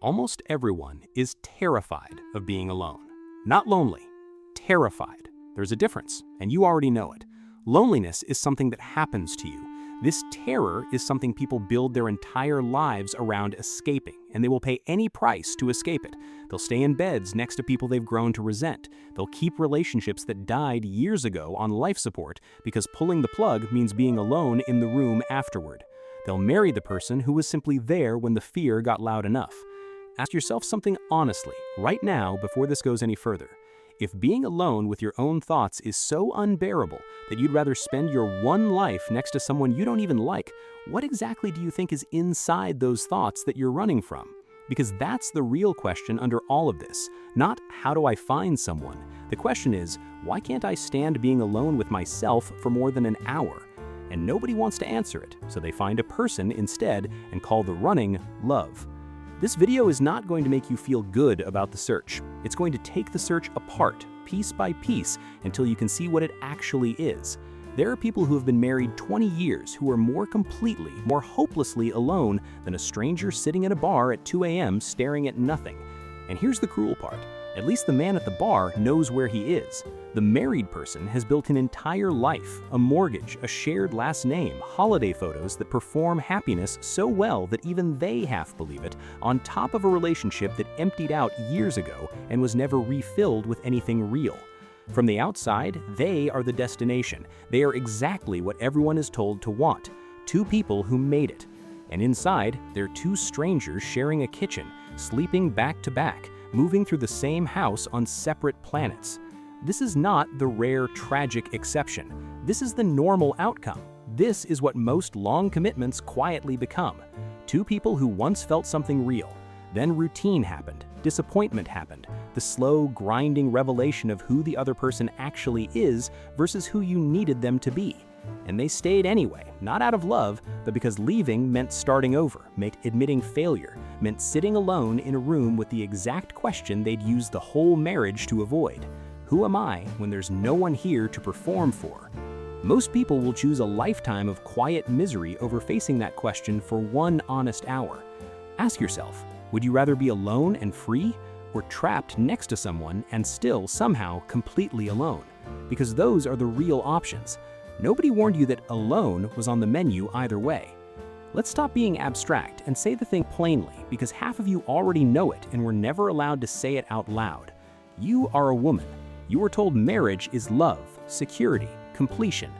Almost everyone is terrified of being alone. Not lonely, terrified. There's a difference, and you already know it. Loneliness is something that happens to you. This terror is something people build their entire lives around escaping, and they will pay any price to escape it. They'll stay in beds next to people they've grown to resent. They'll keep relationships that died years ago on life support because pulling the plug means being alone in the room afterward. They'll marry the person who was simply there when the fear got loud enough. Ask yourself something honestly, right now, before this goes any further. If being alone with your own thoughts is so unbearable that you'd rather spend your one life next to someone you don't even like, what exactly do you think is inside those thoughts that you're running from? Because that's the real question under all of this, not how do I find someone? The question is, why can't I stand being alone with myself for more than an hour? And nobody wants to answer it, so they find a person instead and call the running love. This video is not going to make you feel good about the search. It's going to take the search apart, piece by piece, until you can see what it actually is. There are people who have been married 20 years who are more completely, more hopelessly alone than a stranger sitting in a bar at 2 a.m. staring at nothing. And here's the cruel part. At least the man at the bar knows where he is. The married person has built an entire life, a mortgage, a shared last name, holiday photos that perform happiness so well that even they half believe it, on top of a relationship that emptied out years ago and was never refilled with anything real. From the outside, they are the destination. They are exactly what everyone is told to want. Two people who made it. And inside, they're two strangers sharing a kitchen, sleeping back to back, moving through the same house on separate planets. This is not the rare, tragic exception. This is the normal outcome. This is what most long commitments quietly become. Two people who once felt something real. Then routine happened, disappointment happened, the slow, grinding revelation of who the other person actually is versus who you needed them to be. And they stayed anyway, not out of love, but because leaving meant starting over, meant admitting failure, meant sitting alone in a room with the exact question they'd used the whole marriage to avoid. Who am I when there's no one here to perform for? Most people will choose a lifetime of quiet misery over facing that question for one honest hour. Ask yourself, would you rather be alone and free, or trapped next to someone and still somehow completely alone? Because those are the real options. Nobody warned you that alone was on the menu either way. Let's stop being abstract and say the thing plainly, because half of you already know it and were never allowed to say it out loud. You are a woman. You were told marriage is love, security, completion.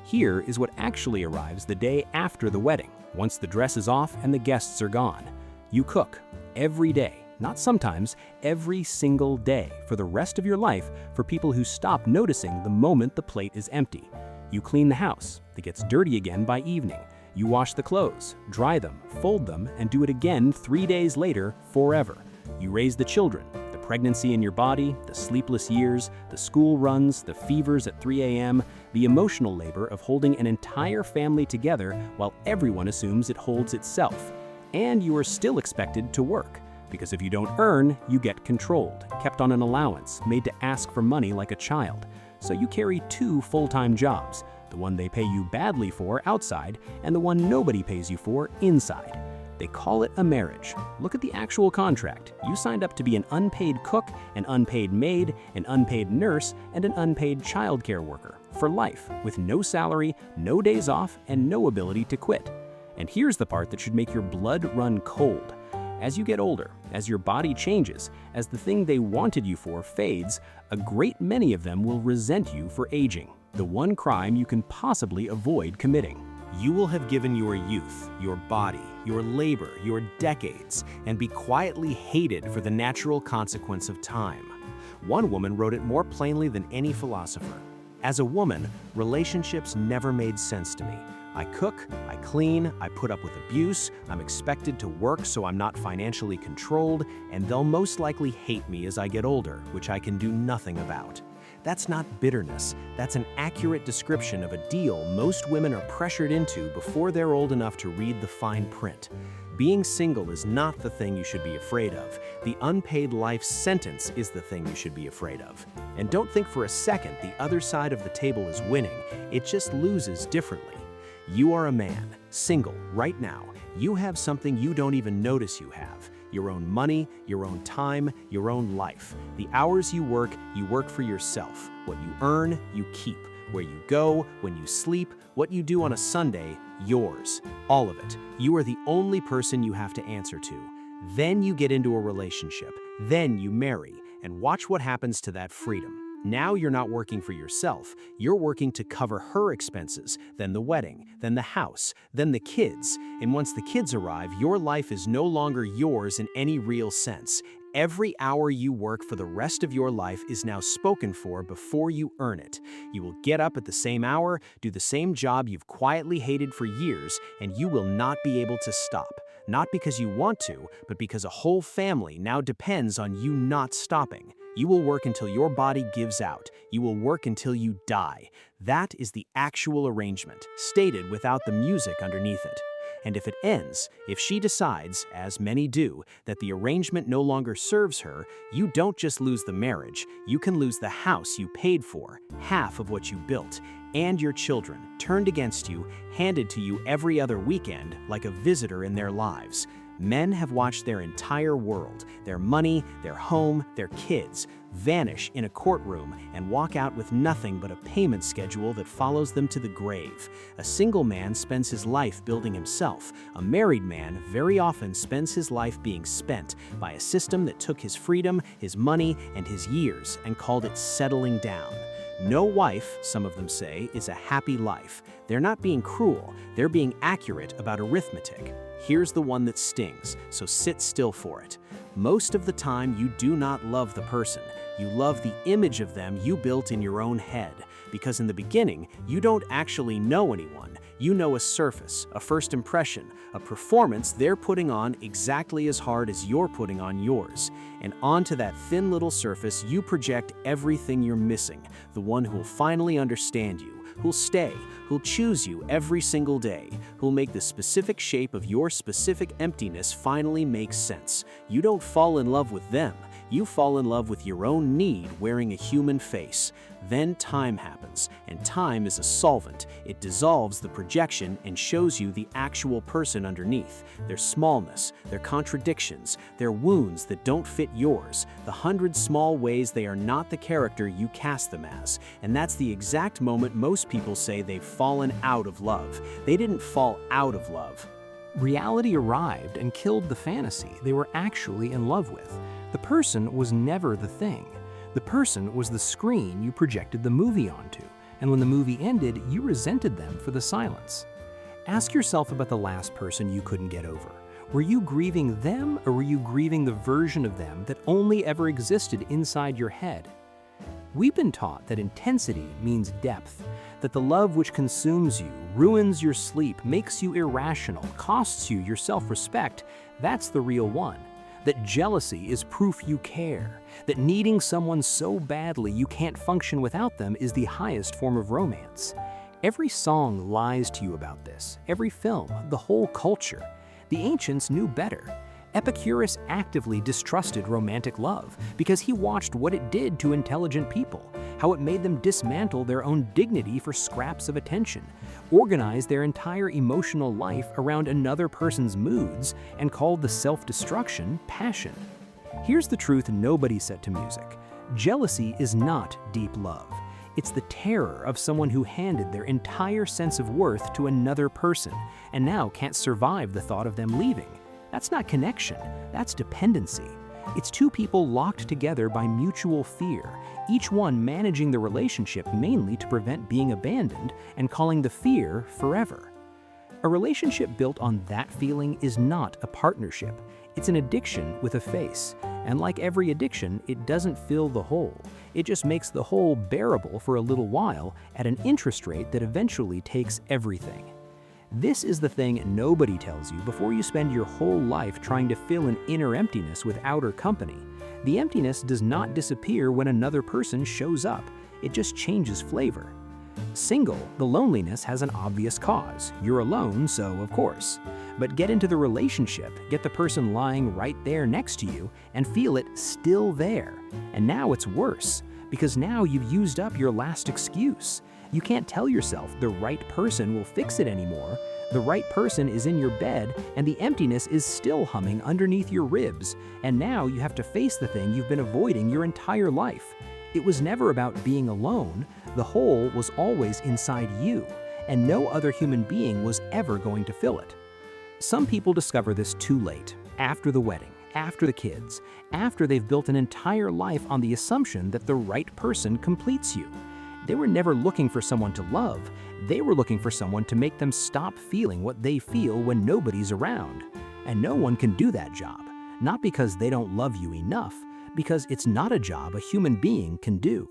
Here is what actually arrives the day after the wedding, once the dress is off and the guests are gone. You cook every day, not sometimes, every single day for the rest of your life for people who stop noticing the moment the plate is empty. You clean the house that gets dirty again by evening. You wash the clothes, dry them, fold them, and do it again 3 days later forever. You raise the children, the pregnancy in your body, the sleepless years, the school runs, the fevers at 3 a.m., the emotional labor of holding an entire family together while everyone assumes it holds itself. And you are still expected to work, because if you don't earn, you get controlled, kept on an allowance, made to ask for money like a child. So you carry two full-time jobs, the one they pay you badly for outside and the one nobody pays you for inside. They call it a marriage. Look at the actual contract. You signed up to be an unpaid cook, an unpaid maid, an unpaid nurse, and an unpaid childcare worker for life, with no salary, no days off, and no ability to quit. And here's the part that should make your blood run cold. As you get older, as your body changes, as the thing they wanted you for fades, a great many of them will resent you for aging, the one crime you can possibly avoid committing. You will have given your youth, your body, your labor, your decades, and be quietly hated for the natural consequence of time. One woman wrote it more plainly than any philosopher. As a woman, relationships never made sense to me. I cook, I clean, I put up with abuse, I'm expected to work so I'm not financially controlled, and they'll most likely hate me as I get older, which I can do nothing about. That's not bitterness, that's an accurate description of a deal most women are pressured into before they're old enough to read the fine print. Being single is not the thing you should be afraid of. The unpaid life sentence is the thing you should be afraid of. And don't think for a second the other side of the table is winning, it just loses differently. You are a man, single, right now. You have something you don't even notice you have. your own money, your own time, your own life. The hours you work for yourself. What you earn, you keep. Where you go, when you sleep, what you do on a Sunday, yours. All of it. You are the only person you have to answer to. Then you get into a relationship. Then you marry. And watch what happens to that freedom. Now you're not working for yourself. You're working to cover her expenses, then the wedding, then the house, then the kids. And once the kids arrive, your life is no longer yours in any real sense. Every hour you work for the rest of your life is now spoken for before you earn it. You will get up at the same hour, do the same job you've quietly hated for years, and you will not be able to stop. Not because you want to, but because a whole family now depends on you not stopping. You will work until your body gives out. You will work until you die. That is the actual arrangement, stated without the music underneath it. And if it ends, if she decides, as many do, that the arrangement no longer serves her, you don't just lose the marriage, you can lose the house you paid for, half of what you built, and your children, turned against you, handed to you every other weekend like a visitor in their lives. Men have watched their entire world, their money, their home, their kids, vanish in a courtroom and walk out with nothing but a payment schedule that follows them to the grave. A single man spends his life building himself. A married man very often spends his life being spent by a system that took his freedom, his money, and his years and called it settling down. No wife, some of them say, is a happy life. They're not being cruel, they're being accurate about arithmetic. Here's the one that stings, so sit still for it. Most of the time, you do not love the person. You love the image of them you built in your own head. Because in the beginning, you don't actually know anyone. You know a surface, a first impression, a performance they're putting on exactly as hard as you're putting on yours. And onto that thin little surface, you project everything you're missing, the one who'll finally understand you, who'll stay, who'll choose you every single day, who'll make the specific shape of your specific emptiness finally make sense. You don't fall in love with them. You fall in love with your own need wearing a human face. Then time happens, and time is a solvent. It dissolves the projection and shows you the actual person underneath, their smallness, their contradictions, their wounds that don't fit yours, the 100 small ways they are not the character you cast them as. And that's the exact moment most people say they've fallen out of love. They didn't fall out of love. Reality arrived and killed the fantasy they were actually in love with. The person was never the thing. The person was the screen you projected the movie onto, and when the movie ended, you resented them for the silence. Ask yourself about the last person you couldn't get over. Were you grieving them, or were you grieving the version of them that only ever existed inside your head? We've been taught that intensity means depth, that the love which consumes you, ruins your sleep, makes you irrational, costs you your self-respect, that's the real one. That jealousy is proof you care, that needing someone so badly you can't function without them is the highest form of romance. Every song lies to you about this, every film, the whole culture. The ancients knew better. Epicurus actively distrusted romantic love because he watched what it did to intelligent people, how it made them dismantle their own dignity for scraps of attention, organize their entire emotional life around another person's moods, and called the self-destruction passion. Here's the truth nobody said to music. Jealousy is not deep love. It's the terror of someone who handed their entire sense of worth to another person and now can't survive the thought of them leaving. That's not connection, that's dependency. It's two people locked together by mutual fear, each one managing the relationship mainly to prevent being abandoned and calling the fear forever. A relationship built on that feeling is not a partnership. It's an addiction with a face. And like every addiction, it doesn't fill the hole. It just makes the hole bearable for a little while at an interest rate that eventually takes everything. This is the thing nobody tells you before you spend your whole life trying to fill an inner emptiness with outer company. The emptiness does not disappear when another person shows up. It just changes flavor. Single, the loneliness has an obvious cause. You're alone, so of course. But get into the relationship, get the person lying right there next to you, and feel it still there. And now it's worse, because now you've used up your last excuse. You can't tell yourself the right person will fix it anymore. The right person is in your bed, and the emptiness is still humming underneath your ribs, and now you have to face the thing you've been avoiding your entire life. It was never about being alone. The hole was always inside you, and no other human being was ever going to fill it. Some people discover this too late, after the wedding, after the kids, after they've built an entire life on the assumption that the right person completes you. They were never looking for someone to love. They were looking for someone to make them stop feeling what they feel when nobody's around. And no one can do that job, not because they don't love you enough, because it's not a job a human being can do.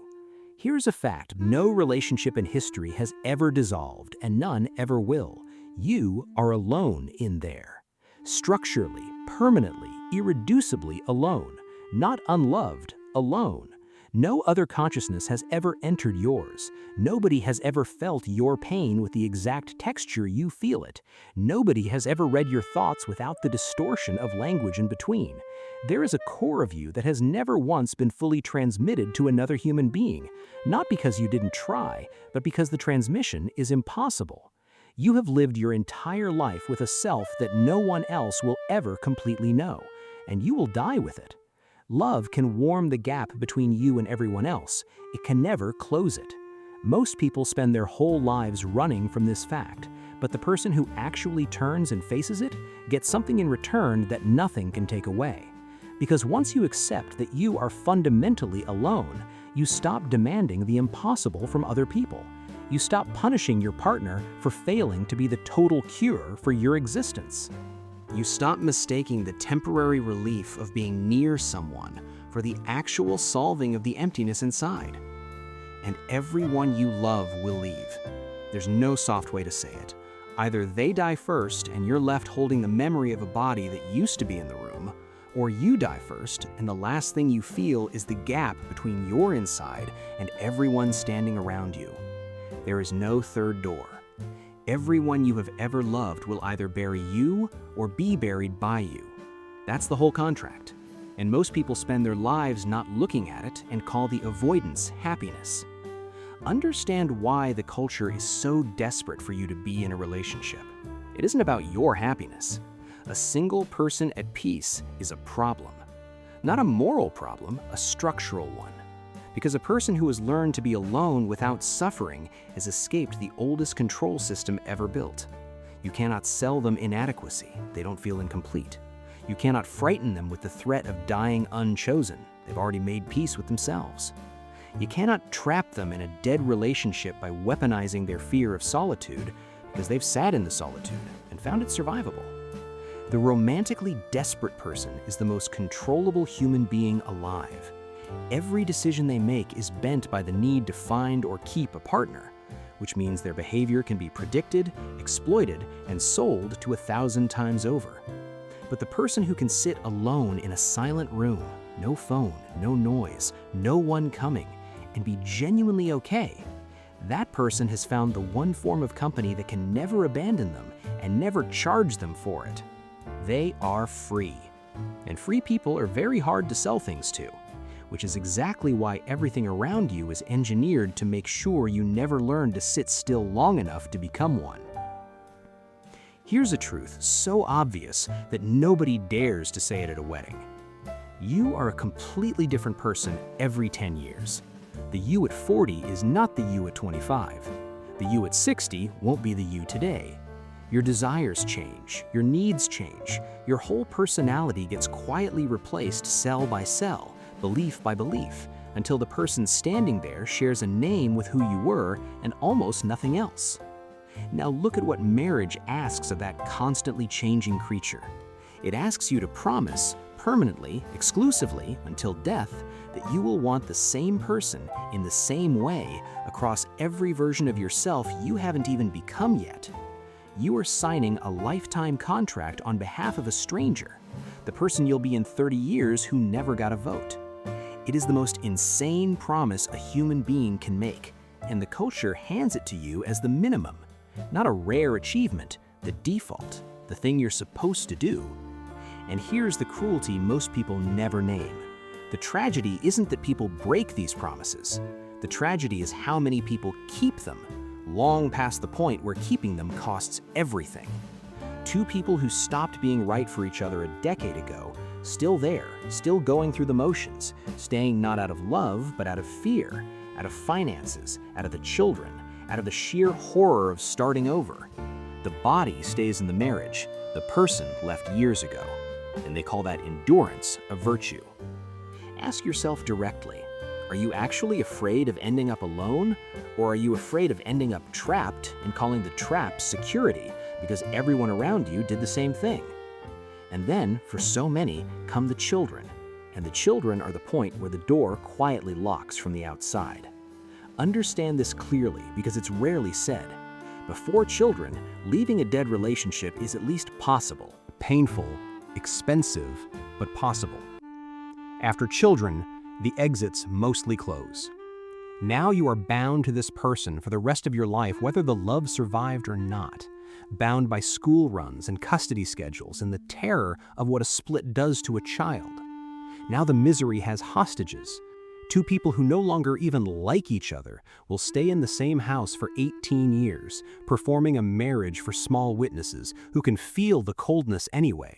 Here's a fact: no relationship in history has ever dissolved, and none ever will. You are alone in there. Structurally, permanently, irreducibly alone. Not unloved, alone. No other consciousness has ever entered yours. Nobody has ever felt your pain with the exact texture you feel it. Nobody has ever read your thoughts without the distortion of language in between. There is a core of you that has never once been fully transmitted to another human being, not because you didn't try, but because the transmission is impossible. You have lived your entire life with a self that no one else will ever completely know, and you will die with it. Love can warm the gap between you and everyone else. It can never close it. Most people spend their whole lives running from this fact, but the person who actually turns and faces it gets something in return that nothing can take away. Because once you accept that you are fundamentally alone, you stop demanding the impossible from other people. You stop punishing your partner for failing to be the total cure for your existence. You stop mistaking the temporary relief of being near someone for the actual solving of the emptiness inside. And everyone you love will leave. There's no soft way to say it. Either they die first and you're left holding the memory of a body that used to be in the room, or you die first and the last thing you feel is the gap between your inside and everyone standing around you. There is no third door. Everyone you have ever loved will either bury you or be buried by you. That's the whole contract. And most people spend their lives not looking at it and call the avoidance happiness. Understand why the culture is so desperate for you to be in a relationship. It isn't about your happiness. A single person at peace is a problem. Not a moral problem, a structural one. Because a person who has learned to be alone without suffering has escaped the oldest control system ever built. You cannot sell them inadequacy. They don't feel incomplete. You cannot frighten them with the threat of dying unchosen. They've already made peace with themselves. You cannot trap them in a dead relationship by weaponizing their fear of solitude, because they've sat in the solitude and found it survivable. The romantically desperate person is the most controllable human being alive. Every decision they make is bent by the need to find or keep a partner, which means their behavior can be predicted, exploited, and sold to 1,000 times over. But the person who can sit alone in a silent room, no phone, no noise, no one coming, and be genuinely okay, that person has found the one form of company that can never abandon them and never charge them for it. They are free. And free people are very hard to sell things to, which is exactly why everything around you is engineered to make sure you never learn to sit still long enough to become one. Here's a truth so obvious that nobody dares to say it at a wedding. You are a completely different person every 10 years. The you at 40 is not the you at 25. The you at 60 won't be the you today. Your desires change, your needs change, your whole personality gets quietly replaced cell by cell, belief by belief, until the person standing there shares a name with who you were and almost nothing else. Now look at what marriage asks of that constantly changing creature. It asks you to promise, permanently, exclusively, until death, that you will want the same person in the same way across every version of yourself you haven't even become yet. You are signing a lifetime contract on behalf of a stranger, the person you'll be in 30 years who never got a vote. It is the most insane promise a human being can make, and the culture hands it to you as the minimum, not a rare achievement, the default, the thing you're supposed to do. And here's the cruelty most people never name. The tragedy isn't that people break these promises. The tragedy is how many people keep them, long past the point where keeping them costs everything. Two people who stopped being right for each other a decade ago, still there, still going through the motions, staying not out of love, but out of fear, out of finances, out of the children, out of the sheer horror of starting over. The body stays in the marriage, the person left years ago, and they call that endurance a virtue. Ask yourself directly, are you actually afraid of ending up alone, or are you afraid of ending up trapped and calling the trap security because everyone around you did the same thing? And then, for so many, come the children, and the children are the point where the door quietly locks from the outside. Understand this clearly because it's rarely said. Before children, leaving a dead relationship is at least possible. Painful, expensive, but possible. After children, the exits mostly close. Now you are bound to this person for the rest of your life, whether the love survived or not. Bound by school runs and custody schedules and the terror of what a split does to a child. Now the misery has hostages. Two people who no longer even like each other will stay in the same house for 18 years, performing a marriage for small witnesses who can feel the coldness anyway.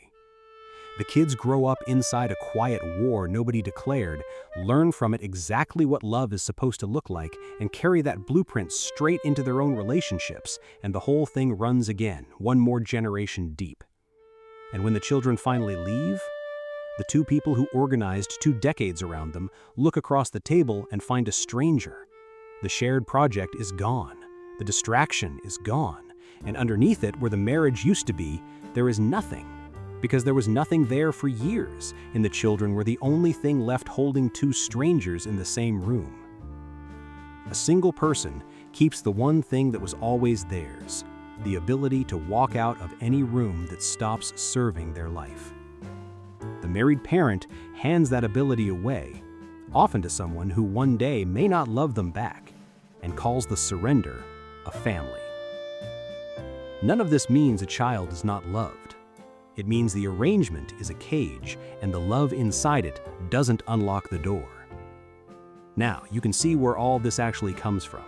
The kids grow up inside a quiet war nobody declared, learn from it exactly what love is supposed to look like, and carry that blueprint straight into their own relationships, and the whole thing runs again, one more generation deep. And when the children finally leave, the two people who organized 2 decades around them look across the table and find a stranger. The shared project is gone, the distraction is gone, and underneath it, where the marriage used to be, there is nothing. Because there was nothing there for years, and the children were the only thing left holding 2 strangers in the same room. A single person keeps the one thing that was always theirs, the ability to walk out of any room that stops serving their life. The married parent hands that ability away, often to someone who one day may not love them back, and calls the surrender a family. None of this means a child is not loved. It means the arrangement is a cage, and the love inside it doesn't unlock the door. Now, you can see where all this actually comes from.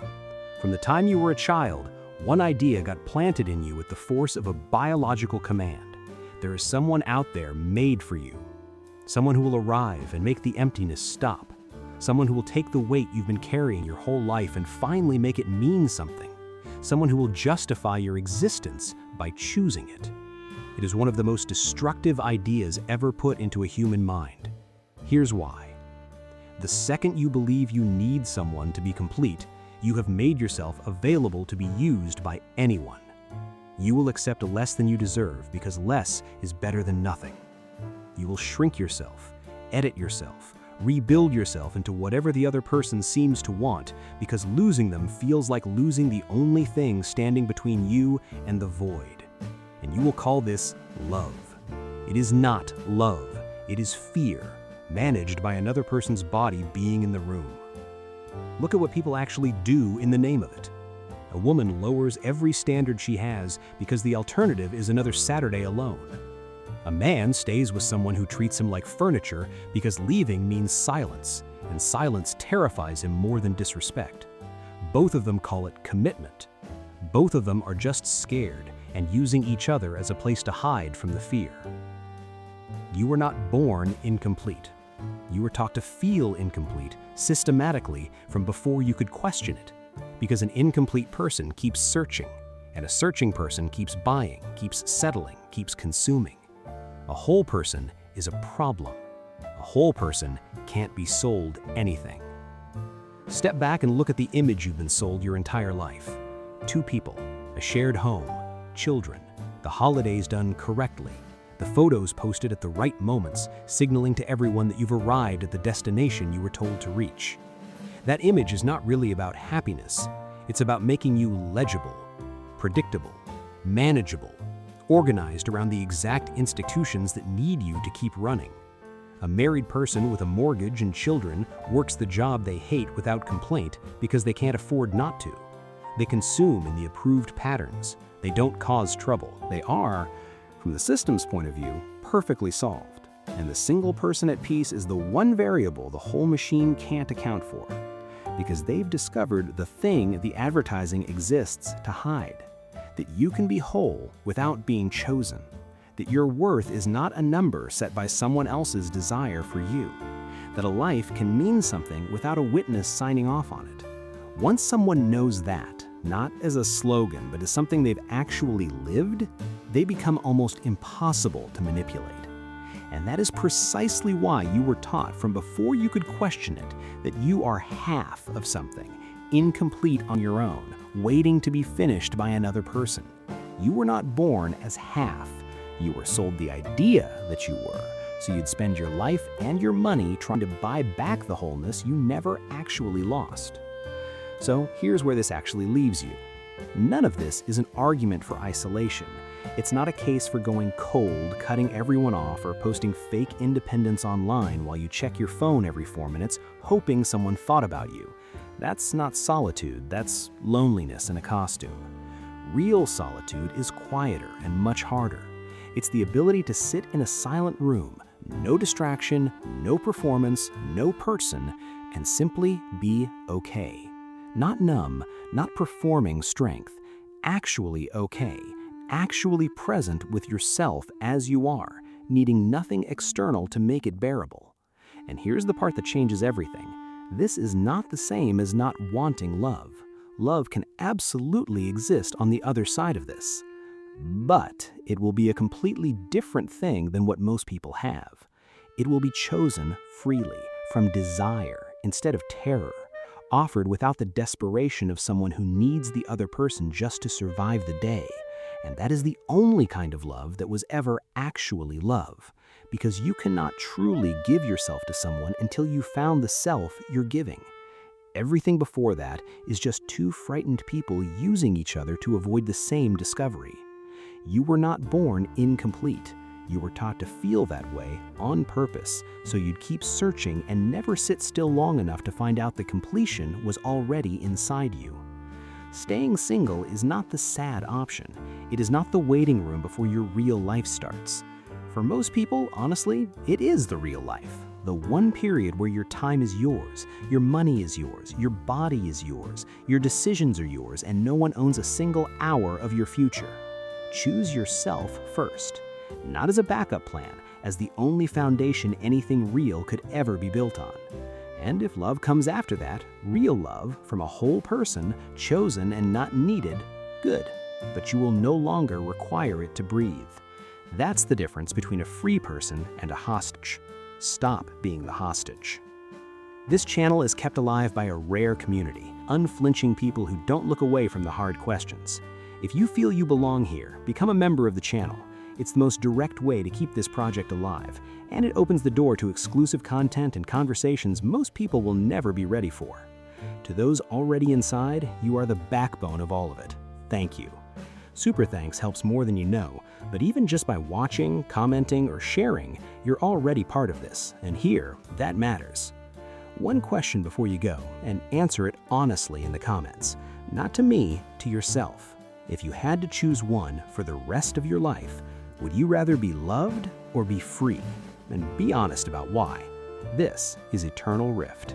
From the time you were a child, one idea got planted in you with the force of a biological command. There is someone out there made for you. Someone who will arrive and make the emptiness stop. Someone who will take the weight you've been carrying your whole life and finally make it mean something. Someone who will justify your existence by choosing it. It is one of the most destructive ideas ever put into a human mind. Here's why. The second you believe you need someone to be complete, you have made yourself available to be used by anyone. You will accept less than you deserve because less is better than nothing. You will shrink yourself, edit yourself, rebuild yourself into whatever the other person seems to want because losing them feels like losing the only thing standing between you and the void. And you will call this love. It is not love. It is fear, managed by another person's body being in the room. Look at what people actually do in the name of it. A woman lowers every standard she has because the alternative is another Saturday alone. A man stays with someone who treats him like furniture because leaving means silence, and silence terrifies him more than disrespect. Both of them call it commitment. Both of them are just scared and using each other as a place to hide from the fear. You were not born incomplete. You were taught to feel incomplete systematically from before you could question it, because an incomplete person keeps searching, and a searching person keeps buying, keeps settling, keeps consuming. A whole person is a problem. A whole person can't be sold anything. Step back and look at the image you've been sold your entire life. 2 people, a shared home, children, the holidays done correctly, the photos posted at the right moments, signaling to everyone that you've arrived at the destination you were told to reach. That image is not really about happiness. It's about making you legible, predictable, manageable, organized around the exact institutions that need you to keep running. A married person with a mortgage and children works the job they hate without complaint because they can't afford not to. They consume in the approved patterns. They don't cause trouble. They are, from the system's point of view, perfectly solved. And the single person at peace is the one variable the whole machine can't account for. because they've discovered the thing the advertising exists to hide. That you can be whole without being chosen. That your worth is not a number set by someone else's desire for you. That a life can mean something without a witness signing off on it. Once someone knows that, not as a slogan, but as something they've actually lived, they become almost impossible to manipulate. And that is precisely why you were taught from before you could question it that you are half of something, incomplete on your own, waiting to be finished by another person. You were not born as half. You were sold the idea that you were, so you'd spend your life and your money trying to buy back the wholeness you never actually lost. So here's where this actually leaves you. None of this is an argument for isolation. It's not a case for going cold, cutting everyone off, or posting fake independence online while you check your phone every 4 minutes, hoping someone thought about you. That's not solitude, that's loneliness in a costume. Real solitude is quieter and much harder. It's the ability to sit in a silent room, no distraction, no performance, no person, and simply be okay. Not numb, not performing strength, actually okay, actually present with yourself as you are, needing nothing external to make it bearable. And here's the part that changes everything. This is not the same as not wanting love. Love can absolutely exist on the other side of this. But it will be a completely different thing than what most people have. It will be chosen freely, from desire instead of terror, offered without the desperation of someone who needs the other person just to survive the day. And that is the only kind of love that was ever actually love, because you cannot truly give yourself to someone until you found the self you're giving. Everything before that is just two frightened people using each other to avoid the same discovery. You were not born incomplete. You were taught to feel that way on purpose, so you'd keep searching and never sit still long enough to find out the completion was already inside you. Staying single is not the sad option. It is not the waiting room before your real life starts. For most people, honestly, it is the real life. The one period where your time is yours, your money is yours, your body is yours, your decisions are yours, and no one owns a single hour of your future. Choose yourself first, not as a backup plan, as the only foundation anything real could ever be built on. And if love comes after that, real love from a whole person, chosen and not needed, good, but you will no longer require it to breathe. That's the difference between a free person and a hostage. Stop being the hostage. This channel is kept alive by a rare community, unflinching people who don't look away from the hard questions. If you feel you belong here, become a member of the channel. It's the most direct way to keep this project alive, and it opens the door to exclusive content and conversations most people will never be ready for. To those already inside, you are the backbone of all of it. Thank you. Super thanks helps more than you know, but even just by watching, commenting, or sharing, you're already part of this, and here, that matters. One question before you go, and answer it honestly in the comments. Not to me, to yourself. If you had to choose one for the rest of your life, would you rather be loved or be free? And be honest about why. This is Eternal Rift.